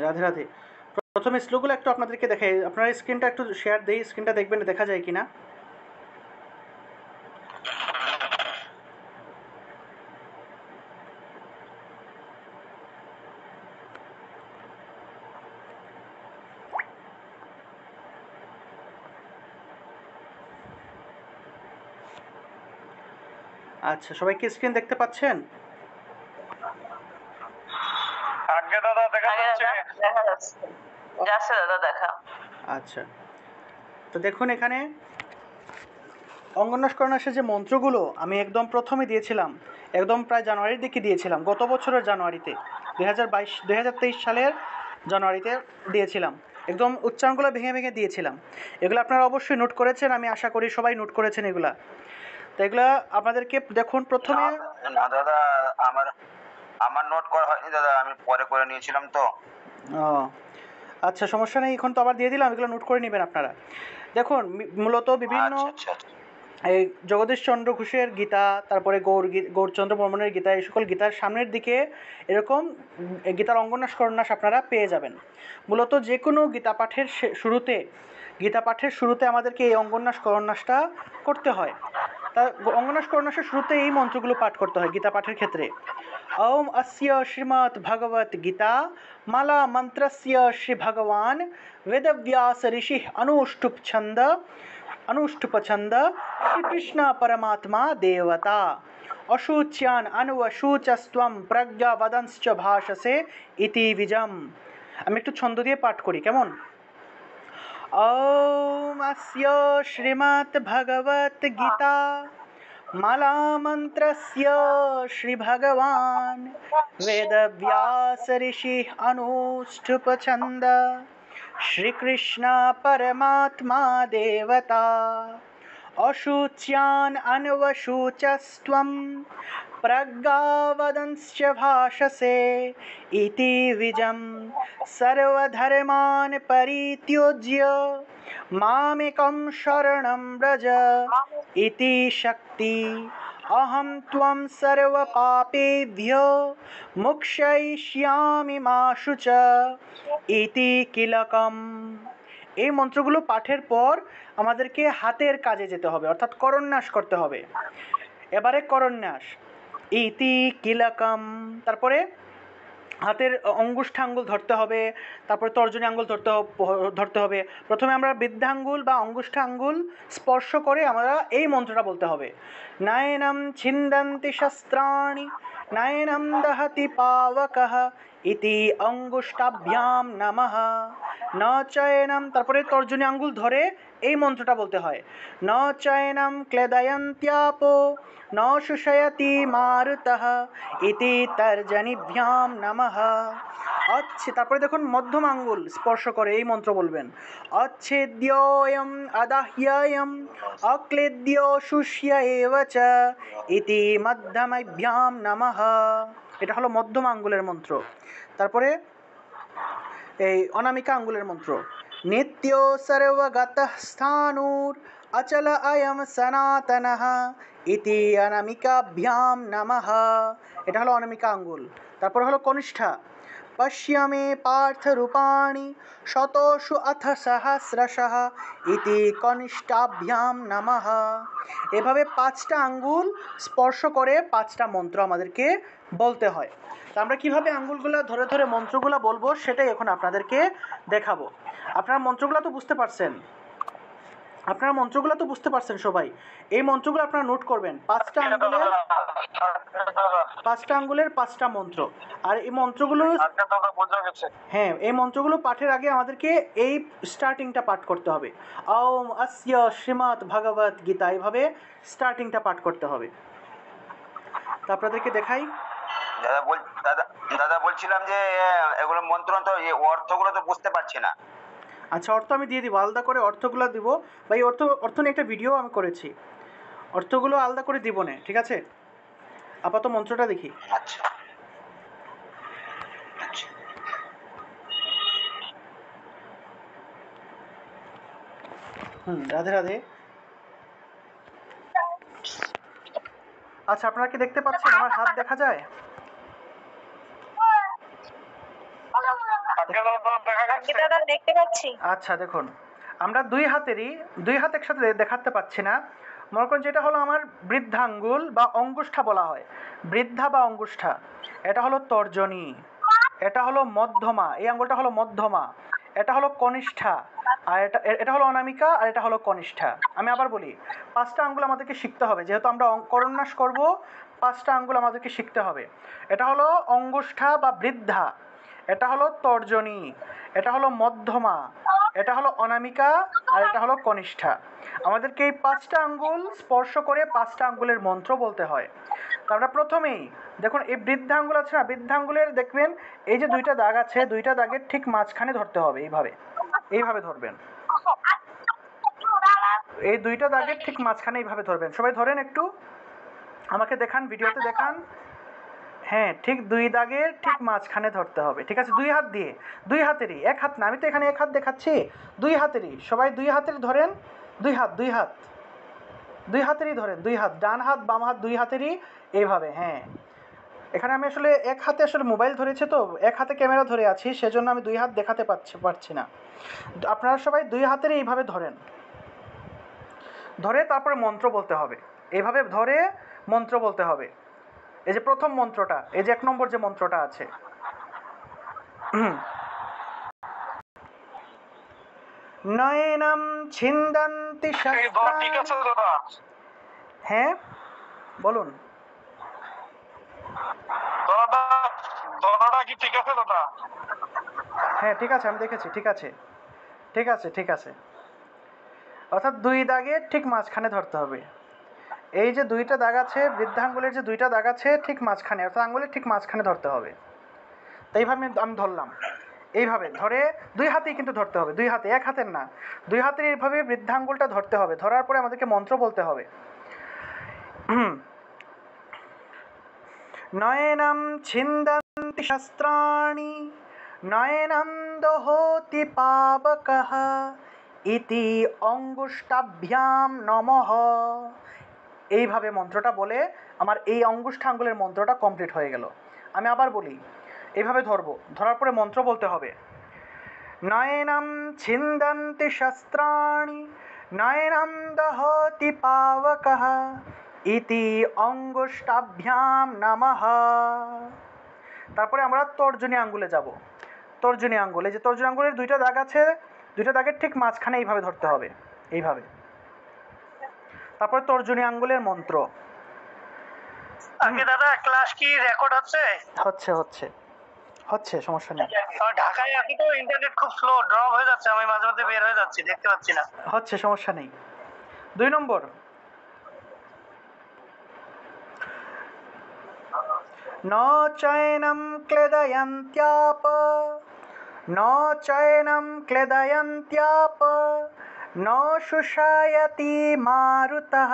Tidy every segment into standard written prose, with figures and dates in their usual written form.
রাধে রাধে। প্রথমে শ্লোকগুলো একটু আপনাদেরকে দেখাই। আপনার স্ক্রিনটা একটু শেয়ার দেই, স্ক্রিনটা দেখবেন দেখা যায় কিনা। আচ্ছা, সবাই কি স্ক্রিন দেখতে পাচ্ছেন? আগে দাদা দেখা যাচ্ছে। দেখা যাচ্ছে, যাচ্ছে দাদা দেখা। আচ্ছা, তো দেখুন এখানে অঙ্গন্যাসকরণাসের যে মন্ত্রগুলো আমি একদম প্রথমে দিয়েছিলাম, একদম প্রায় জানুয়ারির দিকে দিয়েছিলাম, গত বছরের জানুয়ারিতে, 2023 সালের জানুয়ারিতে দিয়েছিলাম। একদম উচ্চারণগুলো ভেঙে ভেঙে দিয়েছিলাম। এগুলো আপনারা অবশ্যই নোট করেছেন, আমি আশা করি সবাই নোট করেছেন এগুলা। তো এগুলা আপনাদেরকে দেখুন প্রথমে। না দাদা, আমার আমার নোট করা হয়নি দাদা, আমি পরে করে নিয়েছিলাম তো। ও আচ্ছা, সমস্যা নেই, এখন তো আবার দিয়ে দিলাম, এগুলো নোট করে নেবেন আপনারা। দেখুন মূলত বিভিন্ন আচ্ছা আচ্ছা এই জগদীশচন্দ্র ঘোষের গীতা, তারপরে গৌরচন্দ্র বর্মনের গীতা, এই সকল গীতার সামনের দিকে এরকম গীতার অঙ্গন্যাস আপনারা পেয়ে যাবেন। মূলত যে কোনো গীতা পাঠের শুরুতে আমাদেরকে এই অঙ্গন্যাসটা করতে হয়। তা অঙ্গন্যাসের শুরুতে এই মন্ত্রগুলো পাঠ করতে হয় গীতা পাঠের ক্ষেত্রে। ওম অস্য শ্রীমদ্ ভগবত গীতা মালা মন্ত্রস্য শ্রী ভগবান वेदव्यास ऋषि अनुष्टुप छंद श्रीकृष्ण परमात्मा देवता अशुच्यान अन्वशुचस्त्वं प्रज्ञा वदंश्च भाषसे इति विजम। আমি একটু ছন্দ দিয়ে পাঠ করি, কেমন? ओम अस्य श्रीमद् भगवत गीता माला मंत्रस्य श्री भगवान वेदव्यास ऋषि अनुष्ठुप छंद श्रीकृष्ण परमात्मा देवता अशुच्यान अन्वशुचस्त्वं प्रज्ञावदंश्च भाषसे इति विजं सर्वधर्मान् परित्युज्य मामेकं शरणं व्रज इति शक्ति अहं त्वं सर्वपापेभ्यो मोक्षयिष्यामि मा शुच इति किलकम। এই মন্ত্রগুলো পাঠের পর আমাদেরকে হাতের কাজে যেতে হবে, অর্থাৎ করন্যাস করতে হবে। এবারে করন্যাস ইতি কিলকম, তারপরে হাতের অঙ্গুষ্ঠাঙ্গুল ধরতে হবে, তারপরে তর্জনী আঙ্গুল ধরতে হবে। প্রথমে আমরা বৃদ্ধাঙ্গুল বা অঙ্গুষ্ঠাঙ্গুল স্পর্শ করে আমরা এই মন্ত্রটা বলতে হবে। নয়নম ছিন্দন্তি শস্ত্রাণি নয়নম দহতি পাবকঃ ইতি অঙ্গুষ্টাভ্যাম নমঃ ন চয়নম, তারপরে তর্জনী আঙ্গুল ধরে এই মন্ত্রটা বলতে হয়। ন চয়নম ক্লেদয়ন্ত্যাপো ন শুষয়তি মারুতঃ ইতি তর্জনীভ্যাম নমঃ। তারপরে দেখুন মধ্যম আঙ্গুল স্পর্শ করে এই মন্ত্র বলবেন। অচ্ছেদ্যোয়ম অদাহ্যয়ম অক্লেদ্য শুষ্য এব চ ইতি মধ্যমাভ্যাম নমঃ। এটা হলো মধ্যম আঙ্গুলের মন্ত্র। তারপরে এই অনামিকা আঙ্গুলের মন্ত্র। নিত্য সর্বগতঃ স্থাণুর অচল অয়ম সনাতনঃ ইতি অনামিকাভ্যাম নমঃ। এটা হলো অনামিকা আঙ্গুল। তারপর হলো কনিষ্ঠা। পশ্যমে পার্থ রূপাণি শতশু অথ সহস্রশঃ ইতি কনিষ্ঠাভ্যাম নমঃ। এভাবে পাঁচটা আঙ্গুল স্পর্শ করে পাঁচটা মন্ত্র আমাদেরকে বলতে হয়। তো আমরা কীভাবে আঙ্গুলগুলো ধরে ধরে মন্ত্রগুলো বলবো সেটাই এখন আপনাদেরকে দেখাবো। আপনারা মন্ত্রগুলো তো বুঝতে পারছেন সবাই। এই মন্ত্রগুলো আপনারা নোট করবেন, পাঁচটা আঙ্গুলের পাঁচটা মন্ত্র। আর এই মন্ত্রগুলো হ্যাঁ, এই মন্ত্রগুলো পাঠের আগে আমাদেরকে এই স্টার্টিংটা পাঠ করতে হবে। ওম অস্য শ্রীমদ্ ভগবত গীতা, এইভাবে স্টার্টিংটা পাঠ করতে হবে। তো আপনাদেরকে দেখাই। দাদা বলছিলাম যে এগুলো মন্ত্র তো অর্থগুলো তো বুঝতে পারছি না। আচ্ছা, অর্থ আমি দিয়ে দিব, আলাদা করে অর্থগুলো দিব। বা এই অর্থ নিয়ে একটা ভিডিও আমি করেছি, অর্থগুলো আলাদা করে দিব না, ঠিক আছে? আপাতত মন্ত্রটা দেখি। আচ্ছা রাধে রাধে। আচ্ছা, আপনারা কি দেখতে পাচ্ছেন? আমার হাত দেখা যায়? দাদা দেখতে পাচ্ছি। আচ্ছা দেখুন, আমরা দুই হাত একসাথে দেখাতে পাচ্ছি না। মনে করেন যেটা হলো আমার বৃদ্ধাঙ্গুল বা অঙ্গুষ্ঠা বলা হয়, বৃদ্ধা বা অঙ্গুষ্ঠা, এটা হলো তর্জনী, এটা হলো মধ্যমা, এই আঙ্গুলটা হলো মধ্যমা, এটা হলো কনিষ্ঠা, আর এটা হলো অনামিকা, আর এটা হলো কনিষ্ঠা। আমি আবার বলি, 5টা আঙ্গুল আমাদেরকে শিখতে হবে, যেহেতু আমরা করন্যাস করব, 5টা আঙ্গুল আমাদেরকে শিখতে হবে। এটা হলো অঙ্গুষ্ঠা বা বৃদ্ধা, এটা হলো তর্জনী, এটা হলো মধ্যমা, এটা হলো অনামিকা, আর এটা হলো কনিষ্ঠা। আমাদেরকে এই 5টা আঙ্গুল স্পর্শ করে 5টা আঙ্গুলের মন্ত্র বলতে হয়। তো আমরা প্রথমেই দেখুন, এই বৃদ্ধাঙ্গুল আছে না, বৃদ্ধাঙ্গুলের দেখবেন এই যে 2টা দাগ আছে, 2টা দাগের ঠিক মাঝখানে ধরতে হবে, এইভাবে ধরবেন। এই 2টা দাগের ঠিক মাঝখানে এইভাবে ধরবেন। সবাই ধরেন, একটু আমাকে দেখান, ভিডিওতে দেখান। হ্যাঁ, ঠিক 2 দাগের ঠিক মাঝখানে ধরতে হবে, ঠিক আছে? 2 হাত দিয়ে, 2 হাতেরই, 1 হাত না, আমি তো এখানে 1 হাত দেখাচ্ছি, 2 হাতেরই, সবাই 2 হাতের ধরেন, 2 হাত, 2 হাতেরই ধরেন, 2 হাত, ডান হাত বাম হাত 2 হাতেরই, এইভাবে। হ্যাঁ, এখানে আমি আসলে 1 হাতে আসলে মোবাইল ধরেছে, তো 1 হাতে ক্যামেরা ধরে আছি, সেজন্য আমি 2 হাত দেখাতে পারছি না। আপনারা সবাই 2 হাতেরই এইভাবে ধরেন, ধরে তারপরে মন্ত্র বলতে হবে, এইভাবে ধরে মন্ত্র বলতে হবে। এই যে প্রথম মন্ত্রটা, এই যে 1 নম্বর যে মন্ত্রটা আছে, নয়নম ছিন্দন্তি শস্ত্রাণি। হ্যাঁ বলুন। হ্যাঁ ঠিক আছে, আমি দেখেছি, ঠিক আছে, ঠিক আছে, ঠিক আছে। অর্থাৎ 2 দাগের ঠিক মাঝখানে ধরতে হবে। এই যে 2টা দাগ আছে, বৃদ্ধাঙ্গুলের যে 2টা দাগ আছে ঠিক মাঝখানে, অর্থাৎ আঙ্গুলের ঠিক মাঝখানে ধরতে হবে। তো এইভাবে আমি ধরলাম, এইভাবে ধরে 2 হাতেই কিন্তু ধরতে হবে, 2 হাতে, 1 হাতের না, 2 হাতের এইভাবে বৃদ্ধাঙ্গুলটা ধরতে হবে। ধরার পরে আমাদেরকে মন্ত্র বলতে হবে। নয়নম ছিন্দন্তি শস্ত্রাণি, নয়নম দহতি পাবকঃ, ইতি অঙ্গুষ্টাভ্যাম নমঃ। এইভাবে মন্ত্রটা বলে আমার এই অঙ্গুষ্ঠাঙ্গুলের মন্ত্রটা কমপ্লিট হয়ে গেল। আমি আবার বলি, এইভাবে ধরবো, ধরার পরে মন্ত্র বলতে হবে। নয়নম ছিন্দন্তি শস্ত্রাণি, নয়নম দহতি পাবকঃ, ইতি অঙ্গুষ্টাভ্যাম নমঃ। তারপরে আমরা তর্জনী আঙ্গুলে যাব। তর্জনী আঙ্গুল, এই যে তর্জনী আঙ্গুলের 2টা দাগ আছে, 2টা দাগের ঠিক মাঝখানে এইভাবে ধরতে হবে, এইভাবে। তারপরে তর্জনী আঙ্গুলের মন্ত্র। আগে দাদা ক্লাস কি রেকর্ড হচ্ছে? হচ্ছে, সমস্যা নেই। ঢাকায় আছি তো, ইন্টারনেট খুব স্লো, ড্রপ হয়ে যাচ্ছে, আমি মাঝে মধ্যে বের হয়ে যাচ্ছি, দেখতে পাচ্ছি না। হচ্ছে, সমস্যা নেই। 2 নম্বর, ন চয়নম ক্লেদয়ন্ত্যাপ, ন চয়নম ক্লেদয়ন্ত্যাপ, ন শুষায়তি মারুতঃ,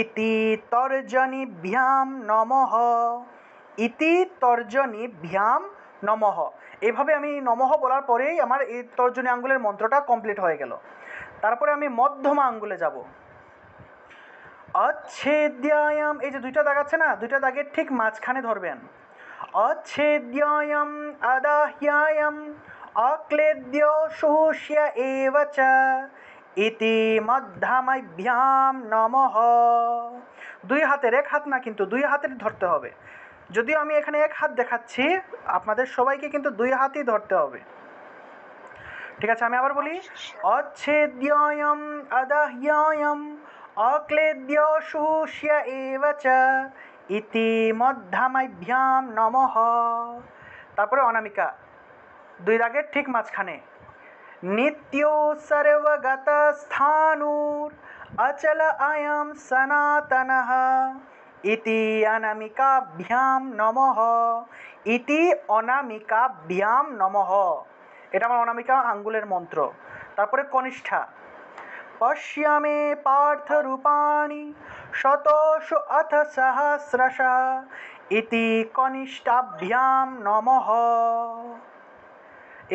ইতি তর্জনীভ্যাম নমঃ, ইতি তর্জনীভ্যাম নমঃ। এইভাবে আমি নমঃ বলার পরেই আমার এই তর্জনী আঙ্গুলের মন্ত্রটা কমপ্লিট হয়ে গেল। তারপরে আমি মধ্যমা আঙ্গুলে যাব। অচ্ছেদ্যায়াম, এই যে 2টা দাগ আছে না, 2টা দাগের ঠিক মাঝখানে ধরবেন। অচ্ছেদ্যায়াম আদাহ্যায়াম অক্লেদ্য শুষ্য এব চ, ইতি মধ্যমাভ্যাম নমঃ। 2 হাতের, 1 হাত না, কিন্তু 2 হাতের ধরতে হবে। যদিও আমি এখানে 1 হাত দেখাচ্ছি, আপনাদের সবাইকে কিন্তু 2 হাতই ধরতে হবে, ঠিক আছে? আমি আবার বলি, অচ্ছেদ্যায়াম আদাহ্যায়াম অক্লেদ্য শুষ্য এব চ, ইতি মধ্যমাভ্যাম নমঃ। তারপরে অনামিকা, 2 দাগের ঠিক মাঝখানে, নিত্য সর্বগত স্থাণুর অচল অয়ম সনাতনঃ, ইতি অনামিকাভ্যাম নমঃ, ইতি অনামিকাভ্যাম নমঃ। এটা আমার অনামিকা আঙ্গুলের মন্ত্র। তারপরে কনিষ্ঠা, পশ্যমে পার্থ রূপাণি শতশু অথ সহস্রশঃ, ইতি কনিষ্ঠাভ্যাম নমঃ।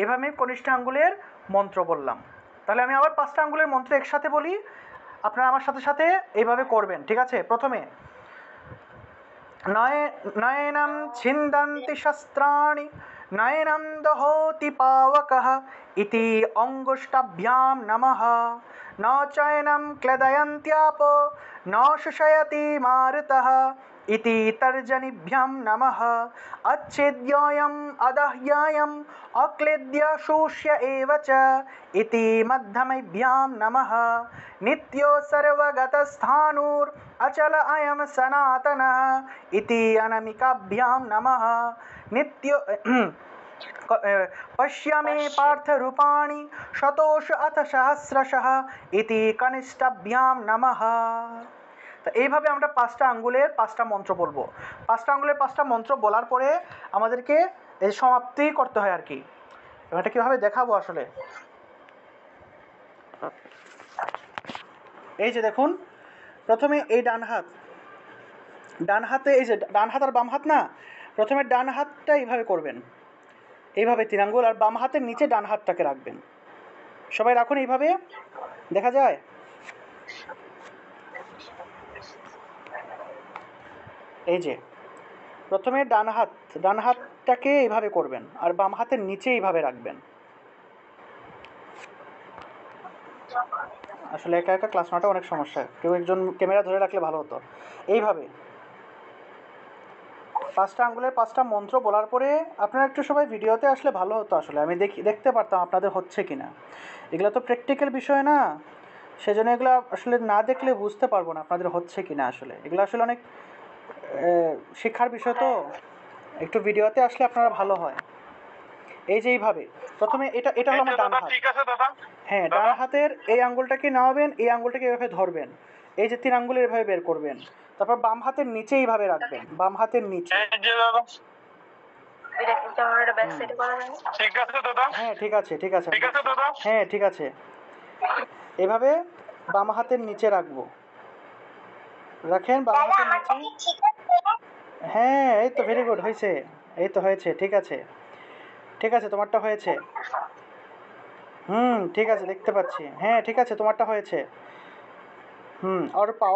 এভাবে আমি কনিষ্ঠা আঙ্গুলের মন্ত্র বললাম। তাহলে আমি আবার 5টা আঙ্গুলের মন্ত্র একসাথে বলি, আপনারা আমার সাথে সাথে এইভাবে করবেন, ঠিক আছে? প্রথমে নয়নম ছিন্দন্তি শস্ত্রাণি, नयनं दहोति पावकः इति अङ्गुष्ठाभ्यां नमः न चैनं क्लेदयन्त्यापो न शुषयति मारुतः इति तर्जनीभ्यां नमः अच्छेद्योऽयम् अदह्योऽयम् अक्लेद्य शोष्य एव च इति मध्यमेभ्यां नमः नित्यो सर्वगतस्थाणुर् अचल अयं सनातनः इति अनामिकाभ्यां नमः नित्यो पश्य मे पार्थरूपाणि शतोष अथ सहस्रशः इति कनिष्ठाभ्यां नमः। তো এইভাবে আমরা পাঁচটা আঙ্গুলের পাঁচটা মন্ত্র বলবো। পাঁচটা আঙ্গুলের পাঁচটা মন্ত্র বলার পরে আমাদেরকে এই সমাপ্তি করতে হয় আর কি। এটা কীভাবে দেখাবো আসলে, এই যে দেখুন, প্রথমে এই ডান হাতে এই যে ডান হাত আর বাম হাত না, প্রথমে ডান হাতটা এইভাবে করবেন, এইভাবে তিন আঙ্গুল, আর বাম হাতের নিচে ডান হাতটাকে রাখবেন। সবাই রাখুন এইভাবে, দেখা যায়? এই যে প্রথমে ডান হাতটাকে এইভাবে করবেন আর বাম হাতের নিচে এইভাবে রাখবেন। আসলে একা একা ক্লাস নেওয়াটা অনেক সমস্যা, কেউ একজন ক্যামেরা ধরে রাখলে ভালো হতো। এইভাবে পাঁচটা আঙ্গুলের পাঁচটা মন্ত্র বলার পরে আপনারা একটু সবাই ভিডিওতে আসলে ভালো হতো, আসলে আমি দেখতে পারতাম আপনাদের হচ্ছে কি না। এগুলো তো প্র্যাকটিক্যাল বিষয় না, সেজন্য এগুলো আসলে না দেখলে বুঝতে পারবো না আপনাদের হচ্ছে কি না। আসলে এগুলো আসলে অনেক শিক্ষার বিষয়, তো একটু ভিডিওতে আসলে আপনারা ভালো হয়। এই যে এইভাবে প্রথমে এটা হলো আমার ডান হাত। ঠিক আছে দাদা। হ্যাঁ, ডান হাতের এই আঙ্গুলটাকে নামাবেন, এই আঙ্গুলটাকে এভাবে ধরবেন, এই যে তিন আঙ্গুলের এভাবে বের করবেন, তারপর বাম হাতের নিচে এইভাবে রাখবেন, বাম হাতের নিচে। এই যে দাদা। ঠিক আছে দাদা। হ্যাঁ ঠিক আছে ঠিক আছে দাদা। হ্যাঁ ঠিক আছে, এভাবে বাম হাতের নিচে রাখবো, রাখেন বাম হাতের নিচে। হ্যাঁ এই তো ভেরি গুড, হয়েছে, এই তো হয়েছে, ঠিক আছে ঠিক আছে, তোমারটা হয়েছে। ঠিক আছে, দেখতে পাচ্ছি। হ্যাঁ ঠিক আছে, তোমারটা হয়েছে। অর্পা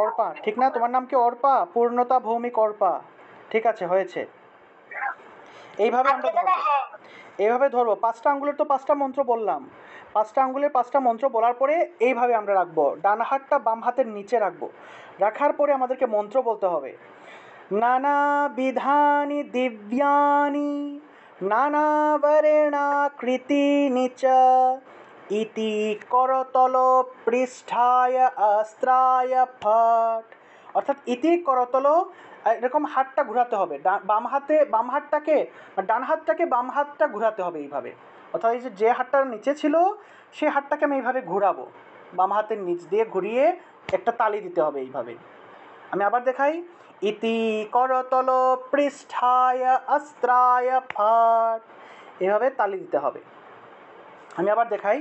ঠিক না? তোমার নাম কি অর্পা? পূর্ণতা ভৌমিক অর্পা, ঠিক আছে, হয়েছে। এইভাবে আমরা এইভাবে ধরবো। পাঁচটা আঙ্গুলের তো পাঁচটা মন্ত্র বললাম, পাঁচটা আঙ্গুলের পাঁচটা মন্ত্র বলার পরে এইভাবে আমরা রাখবো, ডান হাতটা বাম হাতের নিচে রাখবো। রাখার পরে আমাদেরকে মন্ত্র বলতে হবে, নানা বিধানি দিব্যানি নানাবর্ণাকৃতিনি চ ইতি করতল পৃষ্ঠায় অস্ত্রায় ফট। অর্থাৎ ইতি করতল, এরকম হাতটা ঘোরাতে হবে, বাম হাতটাকে ডান হাতটাকে বাম হাতটা ঘোরাতে হবে এইভাবে। অর্থাৎ এই যে হাতটার নিচে ছিল সেই হাতটাকে আমি এইভাবে ঘোরাবো, বাম হাতের নিচ দিয়ে ঘুরিয়ে একটা তালি দিতে হবে এইভাবে। আমি আবার দেখাই, ইতি করতল পৃষ্ঠায় অস্ত্রায় ফট, এভাবে তালি দিতে হবে। আমি আবার দেখাই,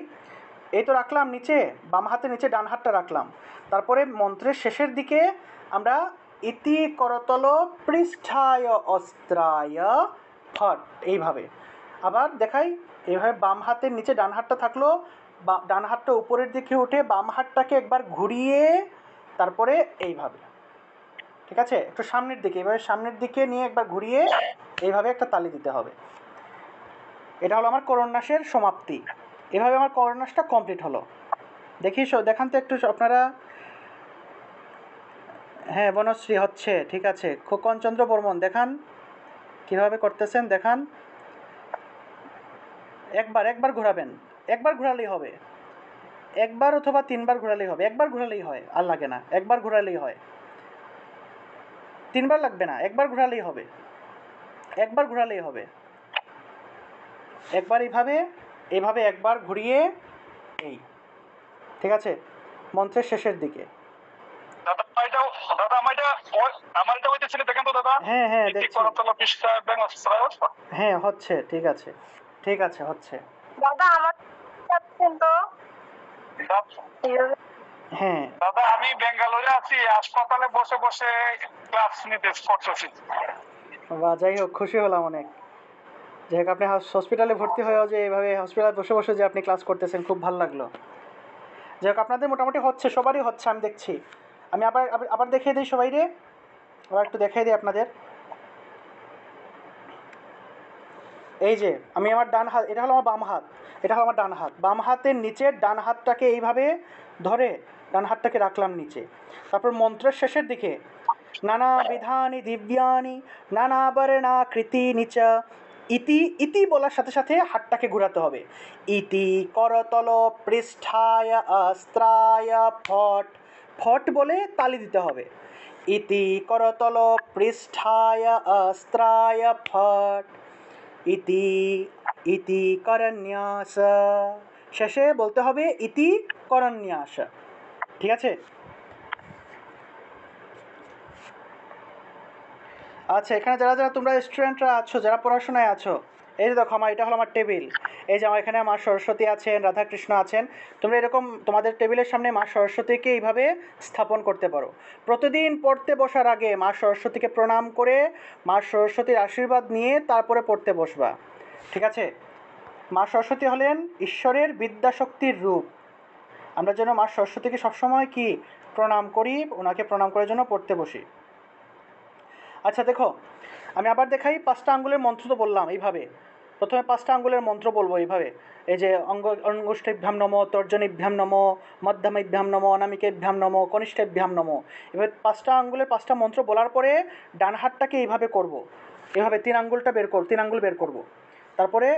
এই তো রাখলাম নিচে, বাম হাতের নিচে ডান হাতটা রাখলাম, তারপরে মন্ত্রের শেষের দিকে আমরা ইতি করতল পৃষ্ঠায় অস্ত্রায় ফট এইভাবে আবার দেখাই। এইভাবে বাম হাতের নিচে ডান হাতটা থাকলো, ডান হাতটা উপরের দিকে উঠে বাম হাতটাকে একবার ঘুরিয়ে তারপরে এইভাবে, ঠিক আছে, একটু সামনের দিকে, এইভাবে সামনের দিকে নিয়ে একবার ঘুরিয়ে এইভাবে একটা তালি দিতে হবে। এটা হলো আমার করন্যাসের সমাপ্তি। এভাবে আমার করন্যাসটা কমপ্লিট হলো। দেখান তো একটু আপনারা। হ্যাঁ বনশ্রী হচ্ছে, ঠিক আছে। খোকনচন্দ্র বর্মন দেখান কীভাবে করতেছেন, দেখান। একবার ঘোরাবেন, একবার ঘোরালেই হবে, একবার অথবা তিনবার ঘোরালেই হবে। একবার ঘোরালেই হয়, আর লাগে না, একবার ঘোরালেই হয়, তিনবার লাগবে না, একবার ঘোরালেই হবে, একবার ঘোরালেই হবে। একবার এইভাবে একবার ঘুরিয়ে এই, ঠিক আছে, মন্ত্রের শেষের দিকে। হ্যাঁ হ্যাঁ দেখছি, হ্যাঁ হচ্ছে, ঠিক আছে ঠিক আছে, হচ্ছে। দাদা আমার তো হ্যাঁ দাদা আমি বেঙ্গালুরু আছি, হাসপাতালে বসে বসে ক্লাস নিতে করতেছি। বা যাই হোক, খুশি হলাম অনেক। যাই হোক, আপনি হসপিটালে ভর্তি হয়েও যে এইভাবে হসপিটালে বসে বসে যে আপনি ক্লাস করতেছেন, খুব ভালো লাগলো। যাই হোক, আপনাদের মোটামুটি হচ্ছে, সবারই হচ্ছে, আমি দেখছি। আমি আবার দেখিয়ে দিই সবাই রে, আবার একটু দেখিয়ে দিই আপনাদের। এই যে আমি আমার ডান হাত, এটা হলো আমার বাম হাত, এটা হলো আমার ডান হাত, বাম হাতের নিচের ডান হাতটাকে এইভাবে ধরে ডান হাতটাকে রাখলাম নিচে। তারপর মন্ত্রের শেষের দিকে নানা বিধানি দিব্যানি নানা বর্ণাকৃতিনি চ, ইতি ইতি বলার সাথে সাথে হাতটাকে ঘোরাতে হবে। ইতি করতল পৃষ্ঠায় অস্ত্রায় ফট, ফট বলে তালি দিতে হবে। ইতি করতল পৃষ্ঠায় অস্ত্রায় ফট, ইতি ইতি করন্যাস, শেষে বলতে হবে ইতি করন্যাস। ঠিক আছে? আচ্ছা, এখানে যারা যারা তোমরা স্টুডেন্টরা আছো, যারা পড়াশোনায় আছো, এই যে দেখো আমার এটা হলো আমার টেবিল, এই যে আমার এখানে মা সরস্বতী আছেন, রাধাকৃষ্ণ আছেন। তোমরা এরকম তোমাদের টেবিলের সামনে মা সরস্বতীকে এইভাবে স্থাপন করতে পারো। প্রতিদিন পড়তে বসার আগে মা সরস্বতীকে প্রণাম করে মা সরস্বতীর আশীর্বাদ নিয়ে তারপরে পড়তে বসবা। ঠিক আছে? মা সরস্বতী হলেন ঈশ্বরের বিদ্যাশক্তির রূপ। আমরা যেন মা সরস্বতীকে সবসময় কি প্রণাম করি, ওনাকে প্রণাম করার জন্য পড়তে বসি। আচ্ছা দেখো, আমি আবার দেখাই। 5টা আঙ্গুলের মন্ত্র তো বললাম এইভাবে। প্রথমে 5টা আঙ্গুলের মন্ত্র বলবো এইভাবে, এই যে অঙ্গুষ্ঠেভ্যাম নমো, তর্জনীভ্যাম নমো, মধ্যমেভ্যাম নমো, অনামিকেভ্যাম নমো, কনিষ্ঠেভ্যাম নমো। এভাবে 5টা আঙ্গুলের 5টা মন্ত্র বলার পরে ডান হাতটাকে এইভাবে করব, এভাবে 3 আঙ্গুলটা বের করব, 3 আঙ্গুল বের করব। তারপরে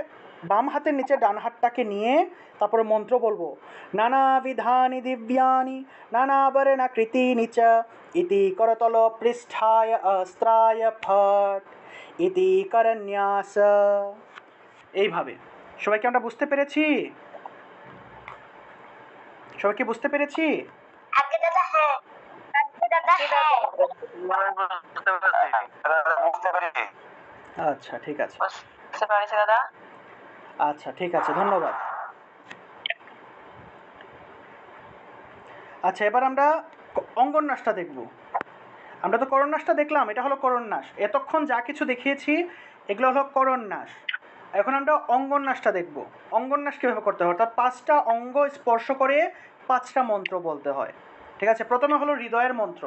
বাম হাতের নিচে ডান হাতটাকে নিয়ে তারপরে মন্ত্র বলবো, নানা বিধানি দিব্যানি নানা বর্ণাকৃতিনি চ, ইতি করতল পৃষ্ঠায় অস্ত্রায় ফট, ইতি করন্যাস। এইভাবে। সবাইকে আমরা বুঝতে পেরেছি? সবাইকে বুঝতে পেরেছি? আগে দাদা হ্যাঁ, আগে দাদা হ্যাঁ, বুঝতে পেরেছি। আচ্ছা ঠিক আছে, বুঝতে পারছি দাদা। আচ্ছা ঠিক আছে, ধন্যবাদ। আচ্ছা, এবার আমরা অঙ্গন্যাসটা দেখব। আমরা তো করন্যাসটা দেখলাম, এটা হলো করন্যাস। এতক্ষণ যা কিছু দেখিয়েছি এগুলো হলো করন্যাস। এখন আমরা অঙ্গন্যাসটা দেখব। অঙ্গন্যাস কীভাবে করতে হয়, অর্থাৎ 5টা অঙ্গ স্পর্শ করে 5টা মন্ত্র বলতে হয়। ঠিক আছে? প্রথমে হলো হৃদয়ের মন্ত্র,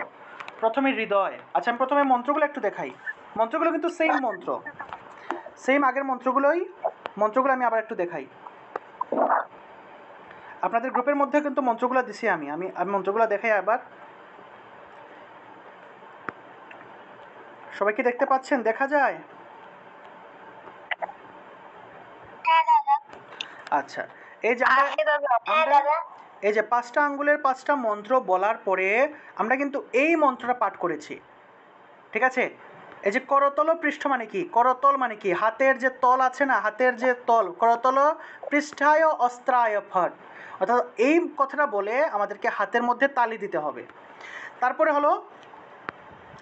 প্রথমে হৃদয়। আচ্ছা, আমি প্রথমে মন্ত্রগুলো একটু দেখাই। মন্ত্রগুলো কিন্তু সেম মন্ত্র, সেম আগের মন্ত্রগুলো আমি আবার একটু দেখাই। আপনাদের গ্রুপের মধ্যে কিন্তু মন্ত্রগুলো দিছি আমি মন্ত্রগুলো দেখাই আবার। সবাই কি দেখতে পাচ্ছেন? দেখা যায়? হ্যাঁ দাদা। আচ্ছা, এই যে এই যে 5টা আঙ্গুলের 5টা মন্ত্র বলার পরে আমরা কিন্তু এই মন্ত্রটা পাঠ করেছি। ঠিক আছে? এই যে করতল পৃষ্ঠ মানে কি, করতল মানে কি, হাতের যে তল আছে না, হাতের যে তল, করতল পৃষ্ঠায় অস্ত্রায় ফট, অর্থাৎ এই কথাটা বলে আমাদেরকে হাতের মধ্যে তালি দিতে হবে। তারপরে হলো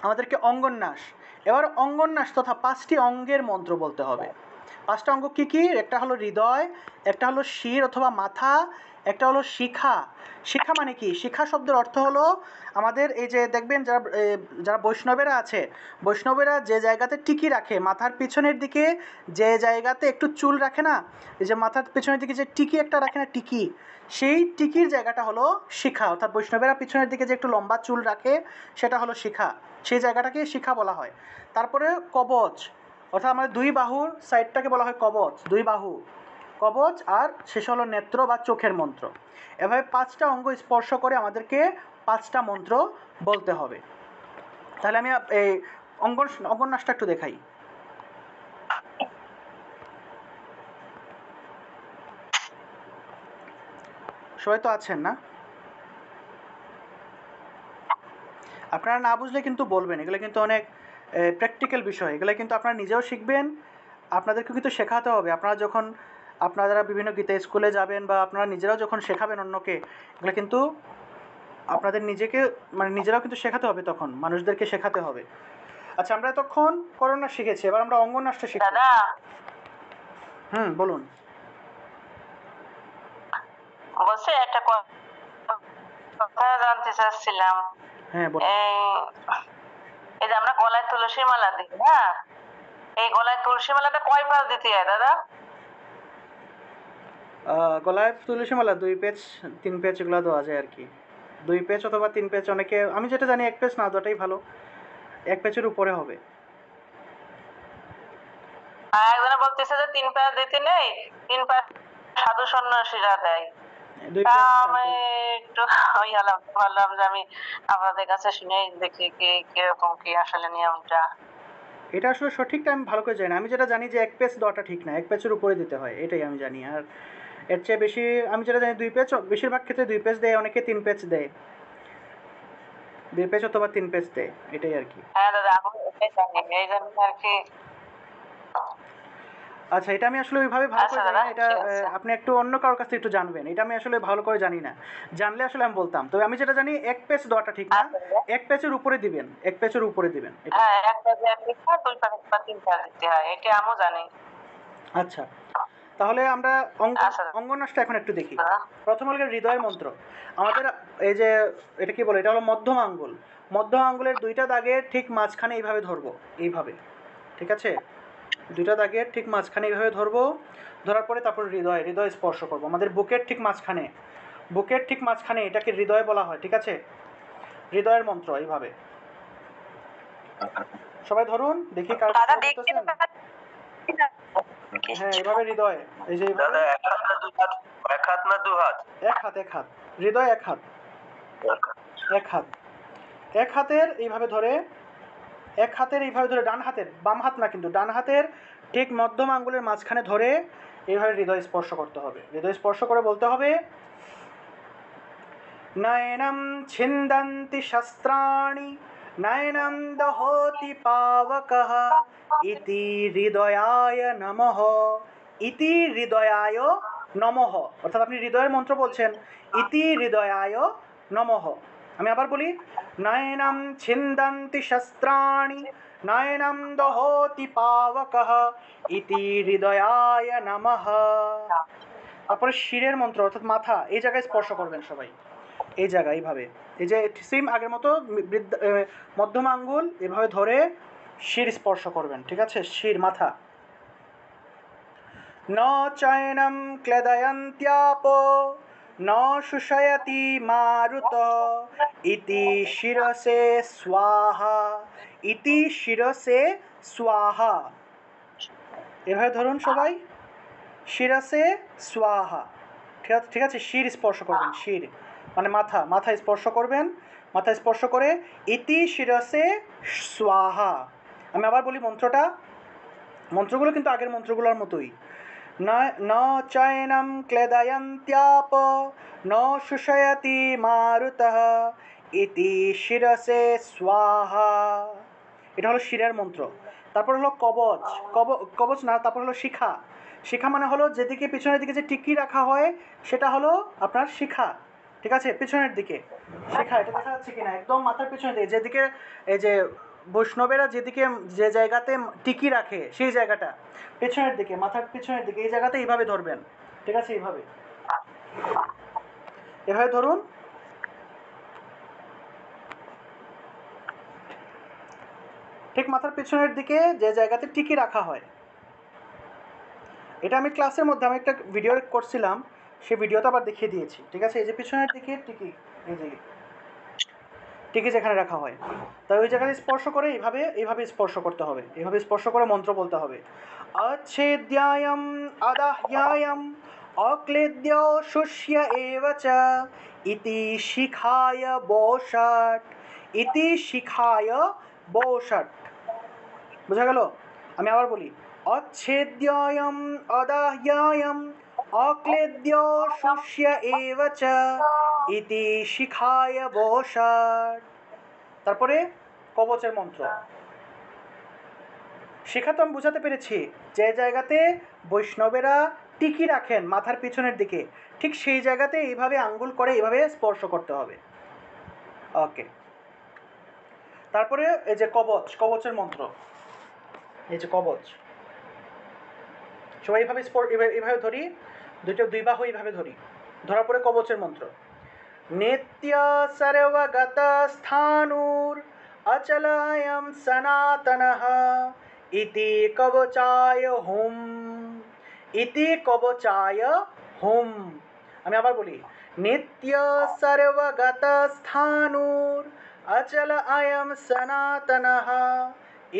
আমাদেরকে অঙ্গন্যাস। এবার অঙ্গন্যাস তথা 5টি অঙ্গের মন্ত্র বলতে হবে। 5টা অঙ্গ কী কী? একটা হলো হৃদয়, একটা হলো শির অথবা মাথা, একটা হলো শিখা। শিখা মানে কি? শিখা শব্দের অর্থ হলো আমাদের এই যে দেখবেন যারা বৈষ্ণবেরা আছে, বৈষ্ণবেরা যে জায়গাতে টিকি রাখে, মাথার পিছনের দিকে যে জায়গাতে একটু চুল রাখে না, এই যে মাথার পিছনের দিকে যে টিকি একটা রাখে না, টিকি, সেই টিকির জায়গাটা হলো শিখা। অর্থাৎ বৈষ্ণবেরা পিছনের দিকে যে একটু লম্বা চুল রাখে সেটা হলো শিখা, সেই জায়গাটাকে শিখা বলা হয়। তারপরে কবচ, অর্থাৎ আমাদের 2 বাহুর সাইডটাকে বলা হয় কবচ, 2 বাহু কবচ, আর শেষ হলো নেত্র বা চোখের মন্ত্র। এভাবে 5টা অঙ্গ স্পর্শ করে আমাদেরকে 5টা মন্ত্র বলতে হবে। তাহলে আমি এই অঙ্গন্যাসটা একটু দেখাই। সবাই তো আছেন না? আপনারা না বুঝলে কিন্তু বলবেন, এগুলো কিন্তু অনেক প্র্যাকটিক্যাল বিষয়, এগুলো কিন্তু আপনারা নিজেও শিখবেন, আপনাদেরকে কিন্তু শেখাতে হবে। আপনারা বিভিন্ন গীতা স্কুলে যাবেন বা আপনারা নিজেরাও যখন শেখাবেন অন্যকে, এগুলো কিন্তু আপনাদের নিজেরাও কিন্তু শেখাতে হবে, তখন মানুষদেরকে শেখাতে হবে। আচ্ছা, আমরা এতক্ষণ করন্যাস শিখেছি, এবার আমরা অঙ্গন্যাসটা শিখব। দাদা বলুন। বলছে একটা কথা জানতে চাচ্ছিলাম। হ্যাঁ বলুন। এই যে আমরা গলায় তুলসী মালা দিই না, এই গলায় তুলসী মালাটা কয় পাল দিতে হয় দাদা? গলায় তুলসী মালা 2 পেজ 3 পেজ এগুলো দেওয়া যায় আর কি, 2 পেজ অথবা 3 পেজ। অনেকে, আমি যেটা জানি 1 পেজ না দেওয়াটাই ভালো, 1 পেজের উপরে হবে। একজনে বলতেছে যে 3 পাঁচ দিতে নেই, 3 পাঁচ সাধু সন্ন্যাসীরা দেয়। দুই তা পেজ আমি একটু ওই হলাম, ভাবলাম যে আমি আপনাদের কাছে শুনেই দেখি কি কিরকম কি আসলে নিয়মটা। এটা আসলে সঠিকটা আমি ভালো করে জানি না। আমি যেটা জানি যে 1 পেজ দেওয়াটা ঠিক না, 1 পেজের উপরে দিতে হয়, এটাই আমি জানি। আর এর চেয়ে বেশি আমি যেটা জানি 2 পেজ, বেশিরভাগ ক্ষেত্রে 2 পেজ দেয়, অনেকে 3 পেজ দেয়, 2 পেজ অথবা 3 পেজ দেয়, এটাই আর কি। হ্যাঁ দাদা, আমি এটাই জানি, এই জন্য আর কি। আচ্ছা, এটা আমি আসলে ওইভাবে ভালো আচ্ছা করে জানি দাদা, না। এটা ঠিক আছে। আপনি একটু অন্য কারোর কাছ থেকে একটু জানবেন, এটা আমি আসলে ভালো করে জানি না। জানলে আসলে আমি বলতাম। তবে আমি যেটা জানি 1 পেজ দেওয়াটা ঠিক না, আচ্ছা দাদা। 1 পেজের উপরে দিবেন, 1 পেজের উপরে দিবেন এটা। হ্যাঁ, 1 পাঁচে 1 লিখা, 2 পাঁচ বা 3 পাঁচ দিতে হয়, এটা আমিও জানি। আচ্ছা, তাহলে আমরা আচ্ছা অঙ্গন্যাসটা এখন একটু দেখি। দাদা। প্রথম হলো হৃদয়ের মন্ত্র। আমাদের এই যে এটা কি বলে, এটা হলো মধ্যম আঙ্গুল। মধ্যম আঙ্গুলের 2টা দাগের ঠিক মাঝখানে এইভাবে ধরবো, এইভাবে, ঠিক আছে? 2টা দাগের ঠিক মাঝখানে এইভাবে ধরবো। ধরার পরে তারপর হৃদয় স্পর্শ করবো। আমাদের বুকের ঠিক মাঝখানে, বুকের ঠিক মাঝখানে এটাকে হৃদয় বলা হয়, ঠিক আছে? হৃদয়ের মন্ত্র এইভাবে সবাই ধরুন, দেখি কার দাদা কাছে দেখতে করতেছেন। পাচ্ছি না। হ্যাঁ, এভাবে হৃদয়, এই যে এইভাবে। দাদা এক হাত না দু হাত? এক হাত না দু হাত? এক হাত, এক হাত, হৃদয় এক হাত, এক হাত। এক হাতের এইভাবে ধরে, এক হাতের এইভাবে ধরে, ডান হাতের, বাম হাত না কিন্তু, ডান হাতের ঠিক মধ্যম আঙ্গুলের মাঝখানে ধরে এইভাবে হৃদয় স্পর্শ করতে হবে। হৃদয় স্পর্শ করে বলতে হবে, নয়নম ছিন্দন্তি শস্ত্রাণি, নয়নম দহতি পাবকঃ, ইতি হৃদয়ায় নমঃ, ইতি হৃদয়ায় নমঃ। অর্থাৎ আপনি হৃদয়ের মন্ত্র বলছেন, ইতি হৃদয়ায় নমঃ। আমি আবার বলি, নয়নম ছিন্দন্তি শস্ত্রাণি, নয়নম দহতি পাবকঃ, ইতি হৃদয়ায় নমঃ। তারপরে শিরের মন্ত্র, অর্থাৎ মাথা, এই জায়গায় স্পর্শ করবেন সবাই, এই জায়গায় এইভাবে, এই যে সেম আগের মতো মধ্যম আঙ্গুল এভাবে ধরে শির স্পর্শ করবেন, ঠিক আছে? শির, মাথা। ন চয়নম ক্লেদয়ন্ত্যাপো, ন শুষয়তি মারুতঃ, ইতি শিরসে স্বাহা, ইতি শিরসে স্বাহা। এভাবে ধরুন সবাই, শিরসে স্বাহা, ঠিক আছে? শির স্পর্শ করবেন, শির মানে মাথা, মাথায় স্পর্শ করবেন, মাথায় স্পর্শ করে ইতি শিরসে স্বাহা। আমি আবার বলি মন্ত্রটা, মন্ত্রগুলো কিন্তু আগের মন্ত্রগুলোর মতোই। ন চয়নম ক্লেদয়ন্ত্যাপ, ন শুষয়তি মারুতঃ, ইতি শিরসে স্বাহা। এটা হলো শিরের মন্ত্র। তারপর হলো কবচ, কবচ না, তারপর হলো শিখা। শিখা মানে হলো যেদিকে পিছনের দিকে যে টিকি রাখা হয় সেটা হলো আপনার শিখা, ঠিক আছে? পিছনের দিকে শিখা, এটা দেখা যাচ্ছে কিনা, একদম মাথার পিছনের দিকে, যেদিকে এই যে বৈষ্ণবেরা যেদিকে, যে জায়গাতে টিকি রাখে সেই জায়গাটা পেছনের দিকে, মাথার পিছনের দিকে, এই জায়গাতে এইভাবে ধরবেন, ঠিক আছে? এইভাবে, এভাবে ধরুন। ঠিক মাথার পিছনের দিকে যে জায়গাতে টিকি রাখা হয়, এটা আমি ক্লাসের মধ্যে আমি একটা ভিডিও করছিলাম, সেই ভিডিওটা আবার দেখিয়ে দিয়েছি, ঠিক আছে? এই যে পিছনের দিকে টিকি, এই যে টিকি যেখানে রাখা হয়, তাই ওই জায়গায় স্পর্শ করে এইভাবে, এইভাবে স্পর্শ করতে হবে, এইভাবে স্পর্শ করে মন্ত্র বলতে হবে। अच्छेद्यायम अदाह्यायम अक्लेद्य शुष्य एव च, इति शिखाय बोषट, इति शिखाय बोषट। বুঝা গেল? আমি আবার বলি, अच्छेद्यायम अदाह्यायम अक्लेद्य शुष्य एव च, इति शिखाय बोषट। তারপরে কবচের মন্ত্র। শিখা তো আমি বুঝাতে পেরেছি, যে জায়গাতে বৈষ্ণবেরা টিকি রাখেন মাথার পিছনের দিকে, ঠিক সেই জায়গাতে এইভাবে আঙ্গুল করে এইভাবে স্পর্শ করতে হবে। ওকে, তারপরে এই যে কবচ, কবচের মন্ত্র, এই যে কবচ, সবাই এইভাবে এইভাবে ধরি, দুই বাহু এইভাবে ধরি, ধরার পরে কবচের মন্ত্র, নিত্য সর্বগত স্থানুর অচলায়ম সনাতনঃ, ইতি কবচায় হুম, ইতি কবচায় হুম। আমি আবার বলি, নিত্য সর্বগত স্থানুর অচল আয়ম সনাতনঃ,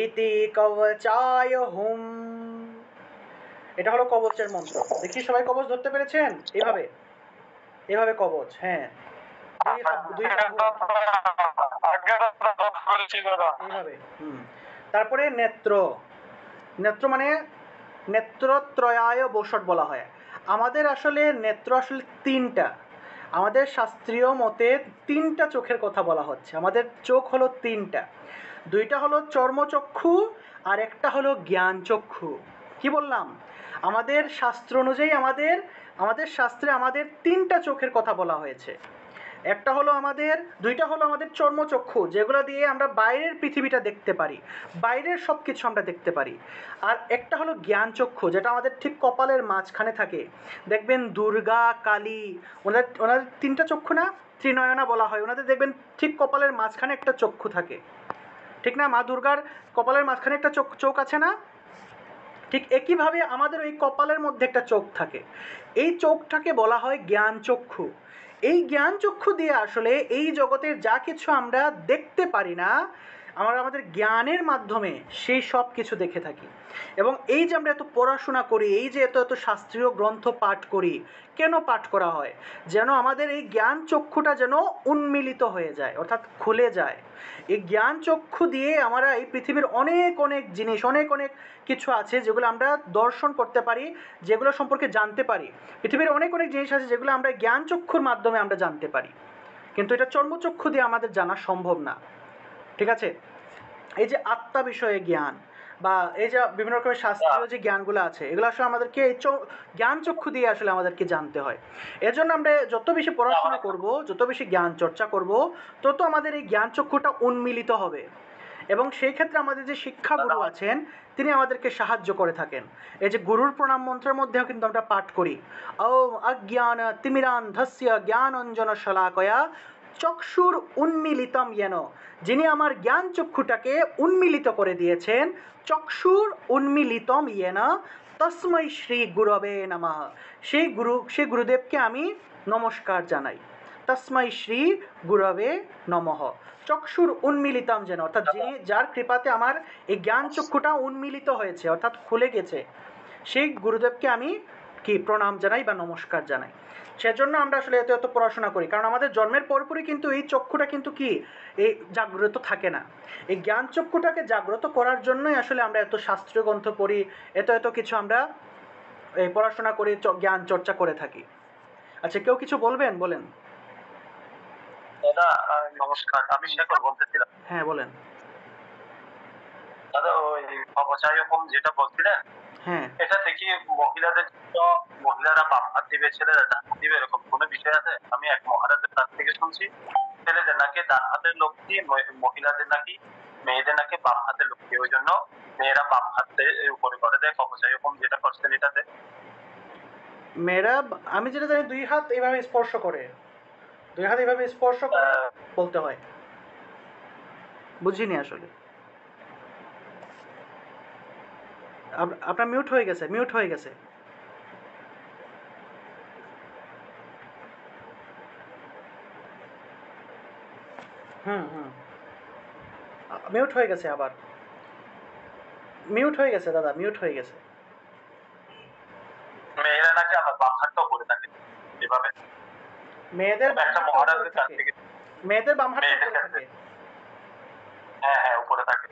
ইতি কবচায় হুম। এটা হলো কবচের মন্ত্র। দেখি সবাই কবচ ধরতে পেরেছেন? এইভাবে, এভাবে কবচ, হ্যাঁ, দুই বাহু, এইভাবে। তারপরে নেত্র, নেত্র মানে নেত্রত্রয়ায় বসট বলা হয়। আমাদের আসলে নেত্র আসলে তিনটা, আমাদের শাস্ত্রীয় মতে তিনটা চোখের কথা বলা হচ্ছে। আমাদের চোখ হলো তিনটা, দুইটা হলো চর্মচক্ষু আর একটা হলো জ্ঞান চক্ষু। কি বললাম? আমাদের শাস্ত্র অনুযায়ী আমাদের শাস্ত্রে আমাদের তিনটা চোখের কথা বলা হয়েছে। একটা হলো আমাদের, দুইটা হলো আমাদের চর্মচক্ষু, যেগুলো দিয়ে আমরা বাইরের পৃথিবীটা দেখতে পারি, বাইরের সব কিছু আমরা দেখতে পারি। আর একটা হলো জ্ঞান চক্ষু, যেটা আমাদের ঠিক কপালের মাঝখানে থাকে। দেখবেন দুর্গা, কালী, ওনাদের তিনটা চক্ষু না, ত্রিনয়না বলা হয়, ওনাদের দেখবেন ঠিক কপালের মাঝখানে একটা চক্ষু থাকে, ঠিক না? মা দুর্গার কপালের মাঝখানে একটা চোখ আছে না? ঠিক একইভাবে আমাদের ওই কপালের মধ্যে একটা চোখ থাকে, এই চোখটাকে বলা হয় জ্ঞান চক্ষু। এই জ্ঞান চক্ষু দিয়ে আসলে এই জগতের যা কিছু আমরা দেখতে পারি না, আমরা আমাদের জ্ঞানের মাধ্যমে সেই সব কিছু দেখে থাকি। এবং এই যে আমরা এত পড়াশোনা করি, এই যে এত শাস্ত্রীয় গ্রন্থ পাঠ করি, কেন পাঠ করা হয়? যেন আমাদের এই জ্ঞান চক্ষুটা যেন উন্মিলিত হয়ে যায়, অর্থাৎ খুলে যায়। এই জ্ঞান চক্ষু দিয়ে আমরা এই পৃথিবীর অনেক অনেক জিনিস, অনেক অনেক কিছু আছে যেগুলো আমরা দর্শন করতে পারি, যেগুলো সম্পর্কে জানতে পারি। পৃথিবীর অনেক অনেক জিনিস আছে যেগুলো আমরা জ্ঞান চক্ষুর মাধ্যমে আমরা জানতে পারি, কিন্তু এটা চর্মচক্ষু দিয়ে আমাদের জানা সম্ভব না। ঠিক আছে? এই যে আত্মা বিষয়ে জ্ঞান বা এই যে বিভিন্ন রকমের শাস্ত্রীয় যে জ্ঞানগুলো আছে, এগুলো আসলে আমাদেরকে এই জ্ঞান চক্ষু দিয়ে আসলে আমাদেরকে জানতে হয়। এর জন্য আমরা যত বেশি পড়াশোনা করব, যত বেশি জ্ঞান চর্চা করব, তত আমাদের এই জ্ঞান চক্ষুটা উন্মিলিত হবে। এবং সেই ক্ষেত্রে আমাদের যে শিক্ষাগুরু আছেন, তিনি আমাদেরকে সাহায্য করে থাকেন। এই যে গুরুর প্রণাম মন্ত্রের মধ্যেও কিন্তু আমরা পাঠ করি, ওম অজ্ঞান তিমিরান্ধস্য জ্ঞানাঞ্জন শলাকয়া চক্ষুর উন্মিলিতম যেন, যিনি আমার জ্ঞান চক্ষুটাকে উন্মিলিত করে দিয়েছেন, চক্ষুর উন্মিলিতম যেন তস্मै শ্রী গুরবে নমঃ। সেই গুরুদেবকে আমি নমস্কার জানাই। তস্मै শ্রী গুরবে নমঃ। চক্ষুর উন্মিলিতম যেন, অর্থাৎ যিনি, যার কৃপাতে আমার এই জ্ঞান চক্ষুটা উন্মিলিত হয়েছে, অর্থাৎ খুলে গেছে, সেই গুরুদেবকে আমি কি প্রণাম জানাই বা নমস্কার জানাই। সেজন্য আমরা আসলে এত এত পড়াশোনা করি, কারণ আমাদের জন্মের পরপরই কিন্তু এই চক্ষুটা কিন্তু কি এই জাগ্রত থাকে না। এই জ্ঞান চক্ষুটাকে জাগ্রত করার জন্যই আসলে আমরা এত শাস্ত্রীয় গ্রন্থ পড়ি, এত এত কিছু আমরা এই পড়াশোনা করে জ্ঞান চর্চা করে থাকি। আচ্ছা, কেউ কিছু বলবেন? বলেন। দাদা নমস্কার, আমি শেখর বলতেছিলাম। হ্যাঁ বলেন। দাদা ওই অবচারীরকম যেটা বলছিলেন, হ্যাঁ, এটা থেকে মহিলাদের জন্য মহিলারা বাম হাত দিবে, ছেলেরা ডান হাত দিবে, এরকম কোনো বিষয় আছে? আমি এক মহারাজের কাছ থেকে শুনছি ছেলেদের নাকি ডান হাতের লক্ষ্মী, মহিলাদের নাকি মেয়েদের নাকি বাম হাতের লক্ষ্মী, ওই জন্য মেয়েরা বাম হাতে উপরে করে দেয়। অবচারীরকম যেটা করছেন এটাতে মেয়েরা, আমি যেটা জানি, দুই হাত এইভাবে স্পর্শ করে, দুই হাত এইভাবে স্পর্শ করে বলতে হয়। বুঝিনি আসলে। আপনার মিউট হয়ে গেছে, মিউট হয়ে গেছে। মিউট হয়ে গেছে, আবার মিউট হয়ে গেছে দাদা, মিউট হয়ে গেছে। মেয়েরা নাকি আমার বাম হাতটা উপরে থাকে এভাবে। মেয়েদের বাম একটা হাতটা মহারাজের উপরে কাছ থাকে, থেকে। মেয়েদের বাম হাতটা মেয়েদের উপরে কাছে। থাকে। হ্যাঁ হ্যাঁ, উপরে থাকে।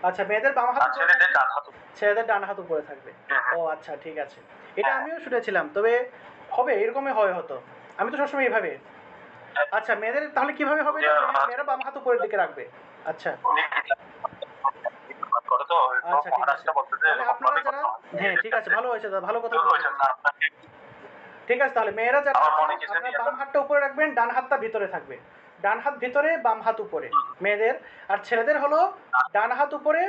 আচ্ছা, মেয়েদের বাম হাত আর উপরে ছেলেদের থাকবে, ডান হাত উপরে। ছেলেদের ডান হাত উপরে থাকবে। হ্যাঁ। ও আচ্ছা, ঠিক আছে, এটা আমিও শুনেছিলাম, তবে হবে এরকমই হয় হতো, আমি তো সবসময় এইভাবে। আচ্ছা, মেয়েদের তাহলে কিভাবে হবে? মেয়েরা বাম হাত উপরের দিকে রাখবে। আচ্ছা করে তো আচ্ছা, ঠিক আছে। মহারাজটা বলতেছে তাহলে আপনারা যারা, হ্যাঁ ঠিক আছে, ভালো হয়েছে দাদা, ভালো কথা বলেছেন। ঠিক আছে, তাহলে মেয়েরা যারা আমার আছেন, মনে কিছু আপনারা নেই। বাম হাতটা উপরে রাখবেন, ডান হাতটা ভিতরে থাকবে। ডান হাত ভিতরে, বাম হাত উপরে মেয়েদের। আর ছেলেদের হলো ডান হাত উপরে,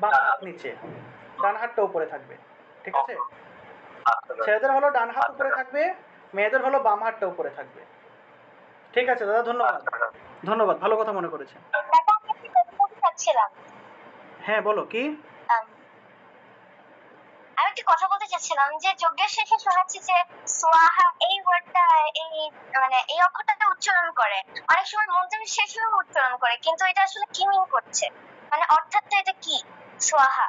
বাম হাত নিচে, ডান হাতটা উপরে থাকবে। ঠিক আছে? ছেলেদের হলো ডান হাত উপরে থাকবে, মেয়েদের হলো বাম হাতটা উপরে থাকবে। ঠিক আছে দাদা, ধন্যবাদ, ধন্যবাদ, ভালো কথা মনে করেছেন। হ্যাঁ বলো, কি? আমি একটু কথা বলতে চাচ্ছিলাম যে যজ্ঞের শেষে শোনাচ্ছি যে সোয়াহা এই ওয়ার্ডটা, এই মানে এই অক্ষরটা উচ্চারণ করে, অনেক সময় মন্ত্রের শেষেও উচ্চারণ করে, কিন্তু এটা আসলে কি মিন করছে, মানে অর্থাৎটা এটা কি সোয়াহা?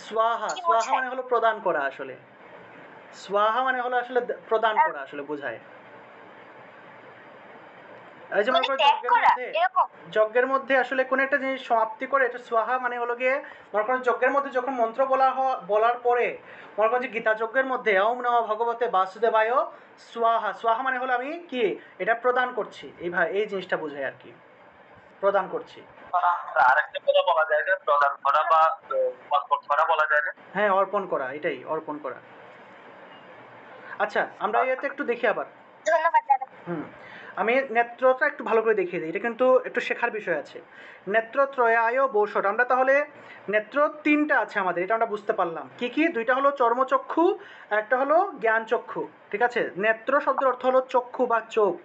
স্বাহা কি স্বাহা বোঝায়? মানে হলো প্রদান করা আসলে, স্বাহা মানে হলো আসলে প্রদান করা আসলে বোঝায়। এই যে মনে মানে করো ত্যাগ যজ্ঞের করা মধ্যে, এরকম? যজ্ঞের মধ্যে আসলে কোন একটা জিনিস সমাপ্তি করে এটা স্বাহা মানে হলো গিয়ে, মনে করো যজ্ঞের মধ্যে যখন মন্ত্র বলার পরে মনে করো যে গীতা যজ্ঞের মধ্যে ওম নমঃ ভগবতে বাসুদেবায় স্বাহা, স্বাহা মানে হলো আমি কি এটা প্রদান করছি, এই জিনিসটা বোঝায় আর কি, প্রদান করছি। আরেকটা কথা বলা যায় যে প্রদান করা বা অর্পণ করা বলা যায় না? হ্যাঁ, অর্পণ করা, এটাই অর্পণ করা। আচ্ছা আমরা এতে একটু দেখি আবার। ধন্যবাদ দাদা। আমি নেত্রটা একটু ভালো করে দেখিয়ে দিই, এটা কিন্তু একটু শেখার বিষয় আছে। নেত্রত্রয়ায় বৌষট, আমরা তাহলে নেত্র তিনটা আছে আমাদের, এটা আমরা বুঝতে পারলাম। কি কি? দুইটা হলো চর্মচক্ষু আর একটা হলো জ্ঞান চক্ষু, ঠিক আছে? নেত্র শব্দের অর্থ হলো চক্ষু বা চোখ।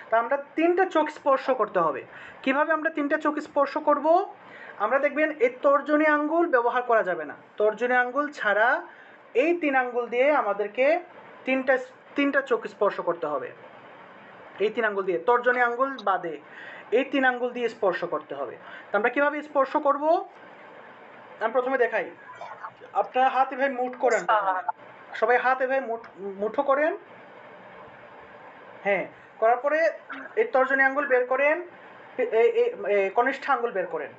তা আমরা তিনটা চোখ স্পর্শ করতে হবে। কিভাবে আমরা তিনটা চোখ স্পর্শ করব? আমরা দেখবেন এই তর্জনী আঙ্গুল ব্যবহার করা যাবে না, তর্জনী আঙ্গুল ছাড়া এই তিন আঙ্গুল দিয়ে আমাদেরকে তিনটা চোখ স্পর্শ করতে হবে। এই তিন আঙ্গুল দিয়ে, তর্জনী আঙ্গুল বাদে এই তিন আঙ্গুল দিয়ে স্পর্শ করতে হবে। তো আমরা কিভাবে স্পর্শ করব? আমি প্রথমে দেখাই। আপনারা হাত এভাবে মুঠ করেন, সবাই হাত এভাবে মুঠো করেন। হ্যাঁ, করার পরে এই তর্জনী আঙ্গুল বের করেন, কনিষ্ঠা আঙ্গুল বের করেন।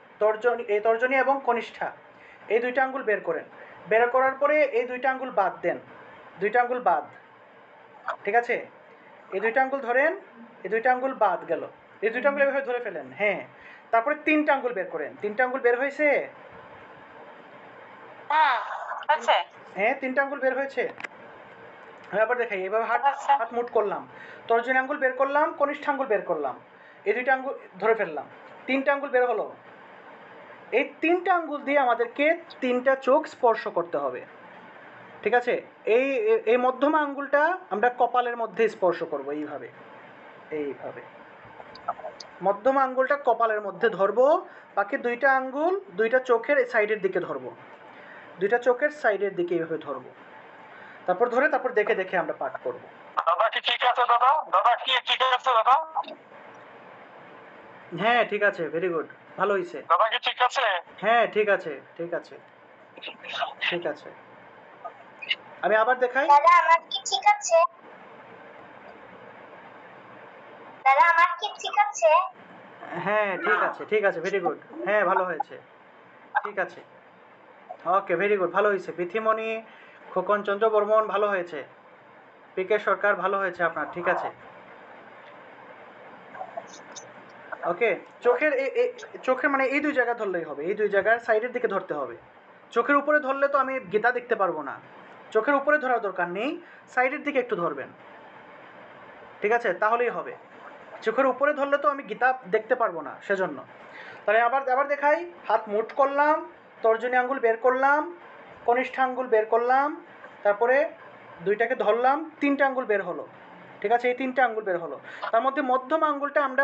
তর্জনী এবং কনিষ্ঠা এই দুইটা আঙ্গুল বের করেন। বের করার পরে এই দুইটা আঙ্গুল বাদ দেন, দুইটা আঙ্গুল বাদ, ঠিক আছে? এই দুইটা আঙ্গুল ধরেন, এই দুইটা আঙ্গুল বাদ গেল, এই দুইটা আঙ্গুল এভাবে ধরে ফেলেন। হ্যাঁ, তারপরে তিনটা আঙ্গুল বের করেন। তিনটা আঙ্গুল বের হয়েছে? আছে। হ্যাঁ, তিনটা আঙ্গুল বের হয়েছে। আমি আবার দেখাই, এভাবে হাত মুঠ করলাম, তর্জনী আঙ্গুল বের করলাম, কনিষ্ঠা আঙ্গুল বের করলাম, এই দুইটা আঙ্গুল ধরে ফেললাম, তিনটা আঙ্গুল বের হলো। এই তিনটা আঙ্গুল দিয়ে আমাদেরকে তিনটা চোখ স্পর্শ করতে হবে, ঠিক আছে? এই মধ্যমা আঙ্গুলটা আমরা কপালের মধ্যে স্পর্শ করব, এইভাবে এইভাবে মধ্যমা আঙ্গুলটা কপালের মধ্যে ধরবো, বাকি দুইটা আঙ্গুল দুইটা চোখের সাইডের দিকে ধরবো, দুইটা চোখের সাইডের দিকে এইভাবে ধরবো। তারপর দেখে দেখে আমরা পাঠ করব। দাদা কি ঠিক আছে দাদা? দাদা কি ঠিক আছে দাদা? হ্যাঁ ঠিক আছে, ভেরি গুড, ভালো হয়েছে। দাদা কি ঠিক আছে? হ্যাঁ ঠিক আছে, ঠিক আছে, ঠিক আছে। আমি আবার দেখাই। দাদা আমার কি ঠিক আছে? দাদা আমার কি ঠিক আছে? হ্যাঁ ঠিক আছে, ঠিক আছে, ভেরি গুড। হ্যাঁ ভালো হয়েছে, ঠিক আছে, ওকে, ভেরি গুড, ভালো হয়েছে। পৃথিমণি, খোকন চন্দ্র বর্মন, ভালো হয়েছে। পিকে সরকার, ভালো হয়েছে আপনার, ঠিক আছে। ওকে, চোখের মানে এই দুই জায়গা ধরলেই হবে, এই দুই জায়গার সাইডের দিকে ধরতে হবে। চোখের উপরে ধরলে তো আমি গীতা দেখতে পারবো না, চোখের উপরে ধরার দরকার নেই, সাইডের দিকে একটু ধরবেন, ঠিক আছে? তাহলেই হবে। চোখের উপরে ধরলে তো আমি গীতা দেখতে পারবো না, সেজন্য। তাহলে আবার দেখাই। হাত মুঠ করলাম, তর্জনী আঙ্গুল বের করলাম, কনিষ্ঠা আঙ্গুল বের করলাম, তারপরে দুইটাকে ধরলাম, তিনটা আঙ্গুল বের হলো, ঠিক আছে? এই তিনটা আঙ্গুল বের হলো, তার মধ্যে মধ্যম আঙ্গুলটা আমরা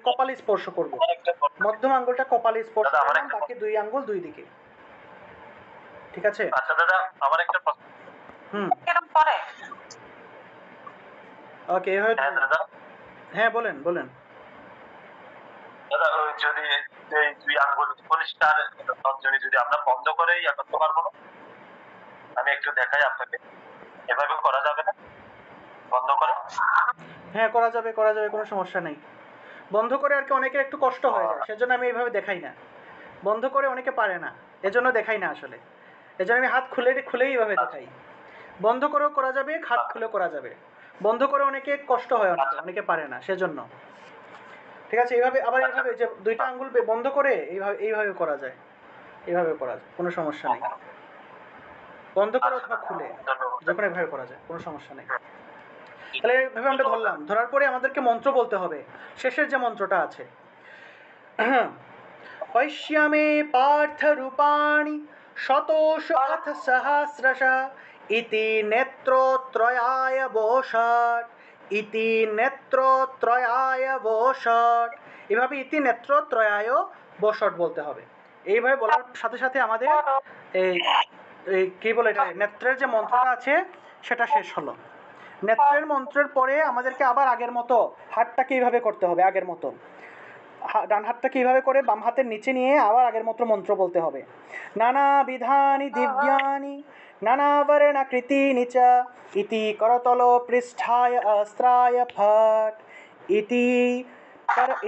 কপালে স্পর্শ করব, মধ্যম আঙ্গুলটা কপালে স্পর্শ করলাম, বাকি দুই আঙ্গুল দুই দিকে, ঠিক আছে? আচ্ছা দাদা, আমার একটা প্রশ্ন। এরকম করে? ওকে, এভাবে। হ্যাঁ দাদা। হ্যাঁ বলেন বলেন। দাদা ওই যদি এই দুই আঙ্গুল কনিষ্ঠার তর্জনী যদি আমরা বন্ধ করে ইয়া করতে পারবো না? আমি একটু দেখাই আপনাকে, এভাবে করা যাবে না বন্ধ করে? হ্যাঁ করা যাবে, করা যাবে, কোনো সমস্যা নেই। বন্ধ করে আর কি অনেকের একটু কষ্ট হয়ে যায়, সেজন্য আমি এইভাবে দেখাই না। বন্ধ করে অনেকে পারে না, এজন্য দেখাই না আসলে, এজন্য আমি হাত খুলেই এইভাবে দেখাই। বন্ধ করেও করা যাবে, হাত খুলে করা যাবে। বন্ধ করে অনেকে কষ্ট হয়, অনেকে পারে না, সেজন্য, ঠিক আছে? এইভাবে আবার এইভাবে যে দুইটা আঙ্গুল বন্ধ করে এইভাবে করা যায়, এইভাবে করা যায়, কোনো সমস্যা নেই। বন্ধ করে অথবা খুলে যখন এভাবে করা যায়, কোনো সমস্যা নেই। তাহলে এইভাবে আমরা ধরলাম, ধরার পরে আমাদেরকে মন্ত্র বলতে হবে, শেষের যে মন্ত্রটা আছে, পশ্যমে পার্থ রূপাণি শতশ অথ সহস্রশ ইতি নেত্রত্রয়ায় বৌষট, ইতি নেত্রত্রয়ায় বৌষট। এভাবে ইতি নেত্রত্রয়ায় বৌষট বলতে হবে। এইভাবে বলার সাথে সাথে আমাদের এই কি বলে এটা, নেত্রের যে মন্ত্রটা আছে সেটা শেষ হলো। নেত্রের মন্ত্রের পরে আমাদেরকে আবার আগের মতো হাতটাকে এইভাবে করতে হবে, আগের মতো। ডান হাতটাকে এইভাবে করে বাম হাতের নিচে নিয়ে আবার আগের মতো মন্ত্র বলতে হবে। নানা বিধানি দিব্যানি নানাবর্ণাকৃতিনি চ ইতি করতল পৃষ্ঠায় অস্ত্রায় ফট ইতি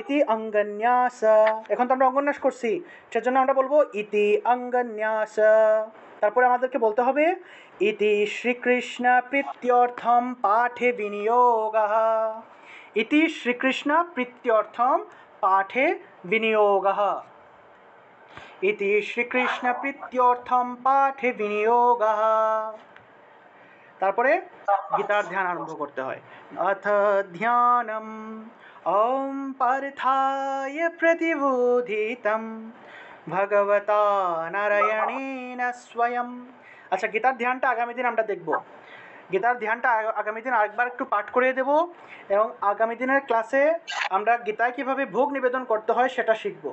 ইতি অঙ্গন্যাস। এখন তো আমরা অঙ্গন্যাস করছি, সেজন্য আমরা বলবো ইতি অঙ্গন্যাস। তারপরে আমাদেরকে বলতে হবে ইতি শ্রীকৃষ্ণ প্রীত্যর্থম পাঠে বিনিয়োগः। ইতি শ্রীকৃষ্ণ প্রীত্যর্থম পাঠে বিনিয়োগः। ইতি শ্রীকৃষ্ণ প্রীত্যর্থম পাঠে বিনিয়োগः। তারপরে গীতার ধ্যান আরম্ভ করতে হয়। অথ ধ্যানম ওম পার্থায় প্রতিবোধিতম ভগবতা নারায়ণেন স্বয়ং। আচ্ছা, গীতার ধ্যানটা আগামী দিন আমরা দেখব। গীতার ধ্যানটা আগামী দিন আরেকবার একটু পাঠ করিয়ে দেব, এবং আগামী দিনের ক্লাসে আমরা গীতায় কীভাবে ভোগ নিবেদন করতে হয় সেটা শিখব।